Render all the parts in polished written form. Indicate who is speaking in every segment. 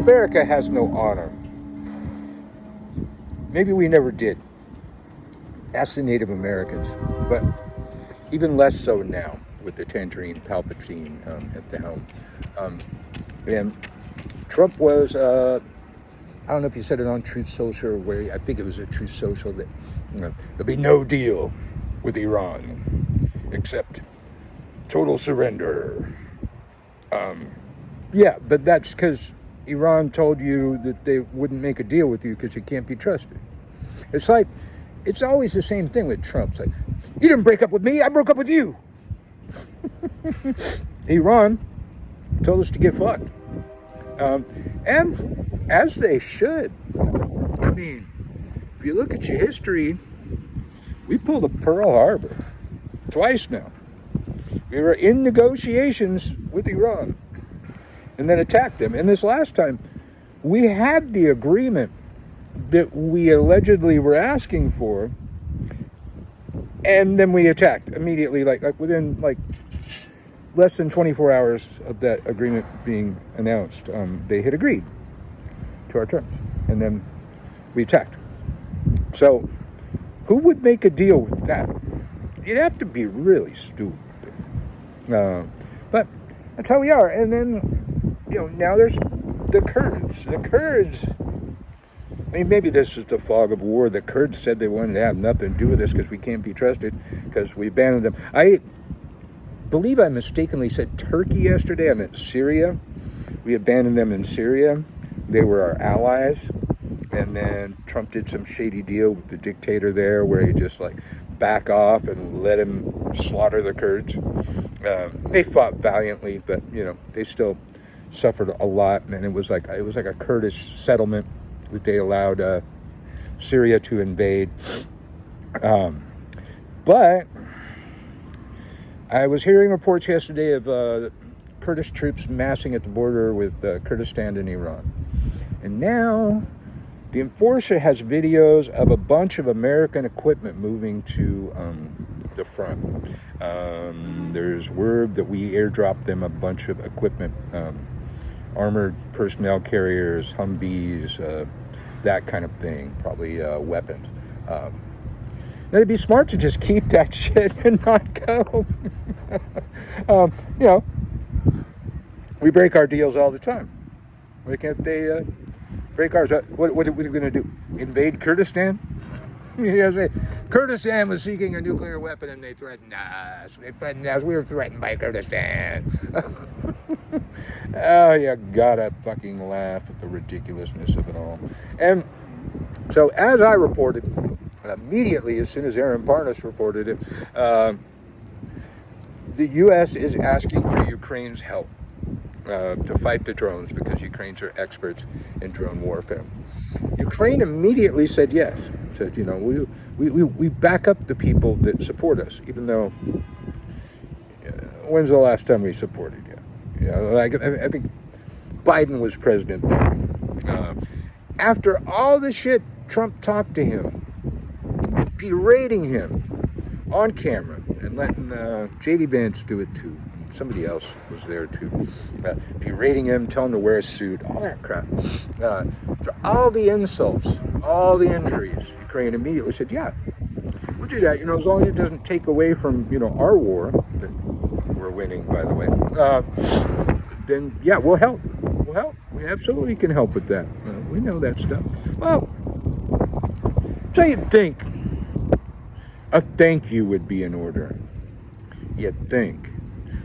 Speaker 1: America has no honor. Maybe we never did. Ask the Native Americans, but even less so now with the Tangerine Palpatine at the helm. And Trump was, I don't know if he said it on Truth Social or where, I think it was a Truth Social, that there'll be no deal with Iran except total surrender. Yeah, but that's because Iran told you that they wouldn't make a deal with you because you can't be trusted. It's like, it's always the same thing with Trump. It's like, you didn't break up with me, I broke up with you. Iran told us to get fucked. And as they should. I mean, if you look at your history, we pulled a Pearl Harbor twice now. We were in negotiations with Iran and then attacked them. And this last time, we had the agreement that we allegedly were asking for, and then we attacked immediately, like within less than 24 hours of that agreement being announced. They had agreed to our terms, and then we attacked. So who would make a deal with that? You'd have to be really stupid. But that's how we are. And then, now there's the Kurds. The Kurds, I mean, maybe this is the fog of war. The Kurds said they wanted to have nothing to do with this because we can't be trusted because we abandoned them. I believe I mistakenly said Turkey yesterday. I meant Syria. We abandoned them in Syria. They were our allies. And then Trump did some shady deal with the dictator there where he just back off and let him slaughter the Kurds. They fought valiantly, but they still suffered a lot. And it was like a Kurdish settlement that they allowed Syria to invade. But I was hearing reports yesterday of Kurdish troops massing at the border with Kurdistan and Iran. And now the Enforcer has videos of a bunch of American equipment moving to the front. There's word that we airdropped them a bunch of equipment, armored personnel carriers, Humvees, that kind of thing, probably weapons. Now, it'd be smart to just keep that shit and not go. We break our deals all the time. Why can't they break ours? What are we going to do? Invade Kurdistan? Kurdistan was seeking a nuclear weapon and they threatened us. We were threatened by Kurdistan. Oh, you gotta fucking laugh at the ridiculousness of it all. And so, as I reported, immediately as soon as Aaron Parnas reported it, the U.S. is asking for Ukraine's help to fight the drones because Ukrainians are experts in drone warfare. Ukraine immediately said yes. Said, we back up the people that support us, even though, when's the last time we supported you? I think Biden was president. After all the shit Trump talked to him, berating him on camera, and letting J.D. Vance do it too. Somebody else was there too, berating him, telling him to wear a suit, all that crap. For all the insults, all the injuries, Ukraine immediately said, yeah, we'll do that, as long as it doesn't take away from, our war, that we're winning, by the way, then, yeah, we'll help. We'll help. We absolutely can help with that. We know that stuff. Well, so you'd think a thank you would be in order. You'd think.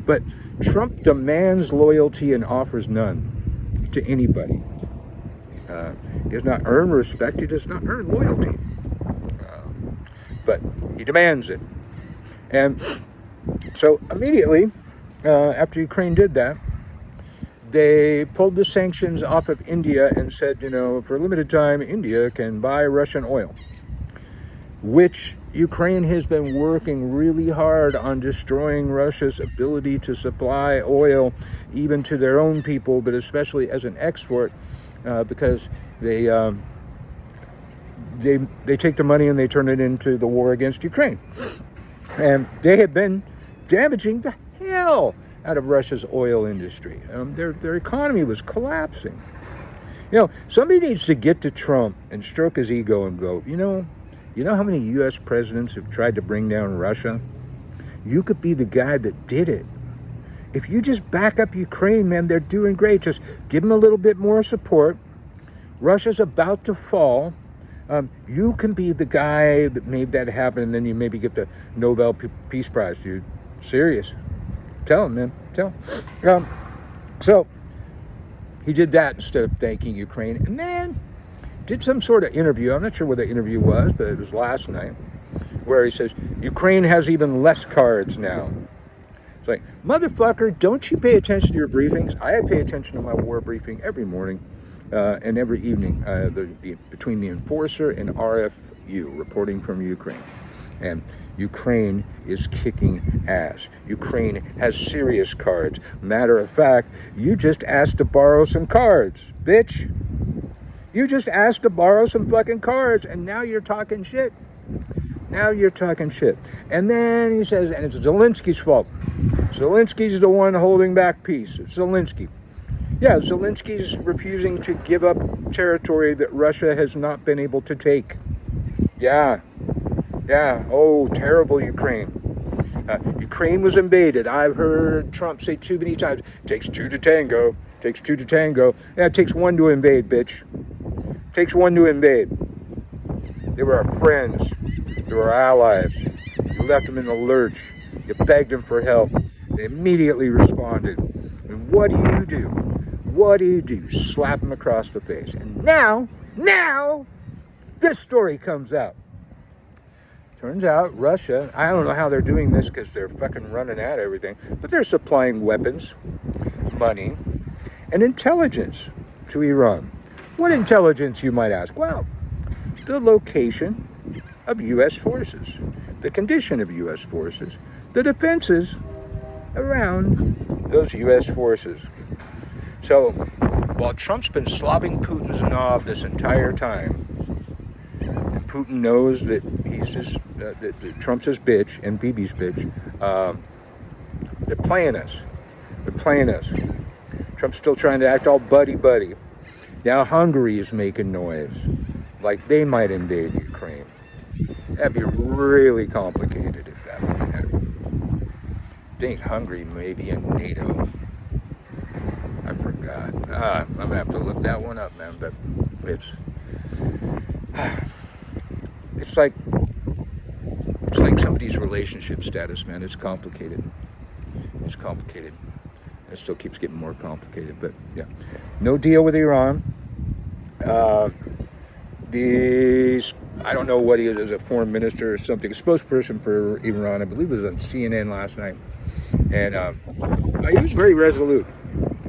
Speaker 1: But Trump demands loyalty and offers none to anybody. He does not earn respect. He does not earn loyalty. But he demands it. And so immediately, after Ukraine did that, they pulled the sanctions off of India and said, for a limited time, India can buy Russian oil, which Ukraine has been working really hard on destroying Russia's ability to supply oil even to their own people, but especially as an export, because they take the money and they turn it into the war against Ukraine. And they have been damaging the hell out of Russia's oil industry. Their economy was collapsing. Somebody needs to get to Trump and stroke his ego and go, you know how many U.S. presidents have tried to bring down Russia? You could be the guy that did it. If you just back up Ukraine, man, they're doing great. Just give them a little bit more support. Russia's about to fall. You can be the guy that made that happen, and then you maybe get the Nobel Peace Prize, dude. Serious. Tell him, man. Tell him. So he did that instead of thanking Ukraine, and then did some sort of interview. I'm not sure what the interview was, but it was last night, where he says, Ukraine has even less cards now. It's like, motherfucker, don't you pay attention to your briefings? I pay attention to my war briefing every morning and every evening between the Enforcer and RFU, reporting from Ukraine. And Ukraine is kicking ass. Ukraine has serious cards. Matter of fact, you just asked to borrow some cards, bitch. You just asked to borrow some fucking cards, and now you're talking shit. Now you're talking shit. And then he says, and it's Zelensky's fault. Zelensky's the one holding back peace. It's Zelensky. Yeah, Zelensky's refusing to give up territory that Russia has not been able to take. Yeah. Oh, terrible Ukraine. Ukraine was invaded. I've heard Trump say too many times, takes two to tango. Takes two to tango. Yeah, it takes one to invade, bitch. Takes one to invade. They were our friends. They were our allies. You left them in the lurch. You begged them for help. They immediately responded. And what do? What do? Slap them across the face. And now, this story comes out. Turns out Russia, I don't know how they're doing this because they're fucking running out of everything, but they're supplying weapons, money, and intelligence to Iran. What intelligence, you might ask? Well, the location of U.S. forces, the condition of U.S. forces, the defenses around those U.S. forces. So, while Trump's been slobbing Putin's knob this entire time, and Putin knows that he's just, that Trump's his bitch and Bibi's bitch, they're playing us. They're playing us. Trump's still trying to act all buddy-buddy. Now Hungary is making noise, like they might invade Ukraine. That'd be really complicated if that would happen. I think Hungary may be in NATO. I forgot. I'm gonna have to look that one up, man. But it's like somebody's relationship status, man. It's complicated. It's complicated. It still keeps getting more complicated, but yeah, no deal with Iran. I don't know what he is as a foreign minister or something, a spokesperson for Iran, I believe it was on CNN last night, and he was very resolute.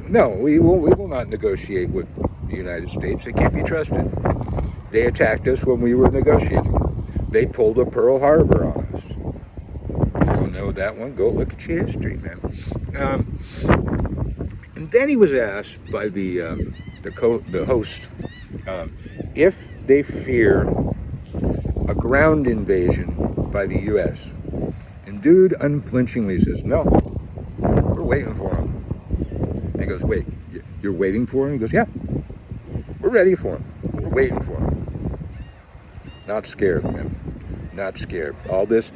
Speaker 1: No, we will not negotiate with the United States. They can't be trusted. They attacked us when we were negotiating. They pulled a Pearl Harbor on us. You don't know that one? Go look at your history, man. And then he was asked by the host if they fear a ground invasion by the U.S. And dude unflinchingly says, no, we're waiting for him. And he goes, wait, you're waiting for him? He goes, yeah, we're ready for him. We're waiting for him. Not scared, man. Not scared. All this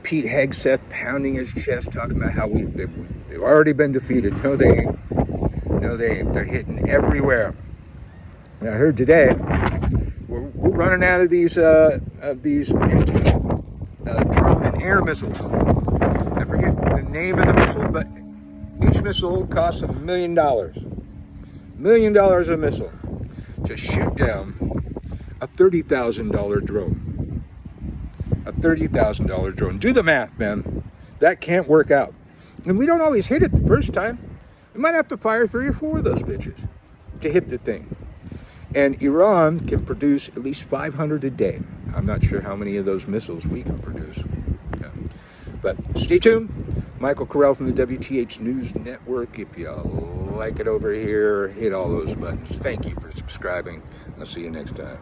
Speaker 1: Pete Hegseth pounding his chest, talking about how they've already been defeated. No, they ain't. No, they ain't. They're hitting everywhere. And I heard today we're running out of these anti-drone and air missiles. I forget the name of the missile, but each missile costs $1 million. $1 million a missile to shoot down a $30,000 drone. A $30,000 drone. Do the math, man. That can't work out. And we don't always hit it the first time. We might have to fire 3 or 4 of those bitches to hit the thing. And Iran can produce at least 500 a day. I'm not sure how many of those missiles we can produce. Yeah. But stay tuned. Michael Corral from the WTH News Network. If you like it over here, hit all those buttons. Thank you for subscribing. I'll see you next time.